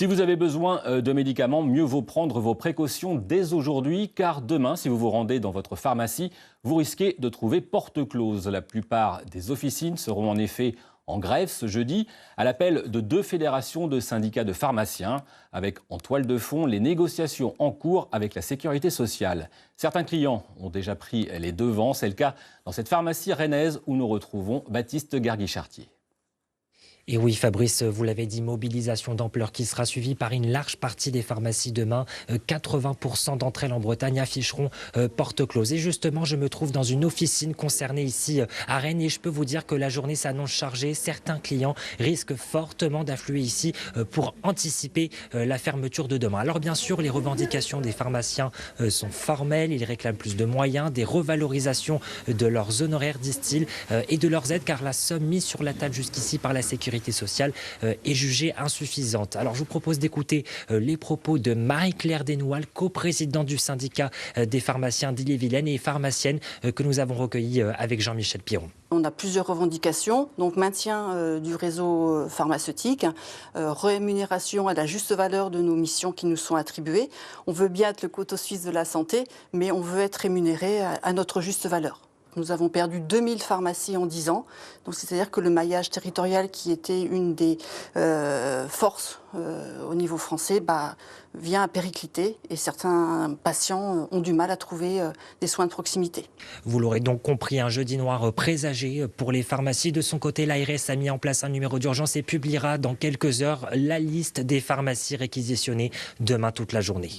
Si vous avez besoin de médicaments, mieux vaut prendre vos précautions dès aujourd'hui, car demain, si vous vous rendez dans votre pharmacie, vous risquez de trouver porte close. La plupart des officines seront en effet en grève ce jeudi, à l'appel de 2 fédérations de syndicats de pharmaciens, avec en toile de fond les négociations en cours avec la sécurité sociale. Certains clients ont déjà pris les devants, c'est le cas dans cette pharmacie rennaise où nous retrouvons Baptiste Garguichartier. Et oui, Fabrice, vous l'avez dit, mobilisation d'ampleur qui sera suivie par une large partie des pharmacies demain. 80% d'entre elles en Bretagne afficheront porte close. Et justement, je me trouve dans une officine concernée ici à Rennes et je peux vous dire que la journée s'annonce chargée. Certains clients risquent fortement d'affluer ici pour anticiper la fermeture de demain. Alors bien sûr, les revendications des pharmaciens sont formelles. Ils réclament plus de moyens, des revalorisations de leurs honoraires, disent-ils, et de leurs aides, car la somme mise sur la table jusqu'ici par la sécurité sociale est jugée insuffisante. Alors je vous propose d'écouter les propos de Marie-Claire Desnoual, coprésidente du syndicat des pharmaciens d'Ille-et-Vilaine et pharmacienne que nous avons recueillie avec Jean-Michel Piron. On a plusieurs revendications, donc maintien du réseau pharmaceutique, rémunération à la juste valeur de nos missions qui nous sont attribuées. On veut bien être le couteau suisse de la santé, mais on veut être rémunéré à notre juste valeur. Nous avons perdu 2000 pharmacies en 10 ans. Donc c'est-à-dire que le maillage territorial, qui était une des forces au niveau français, vient à péricliter. Et certains patients ont du mal à trouver des soins de proximité. Vous l'aurez donc compris, un jeudi noir présagé pour les pharmacies. De son côté, l'ARS a mis en place un numéro d'urgence et publiera dans quelques heures la liste des pharmacies réquisitionnées demain toute la journée.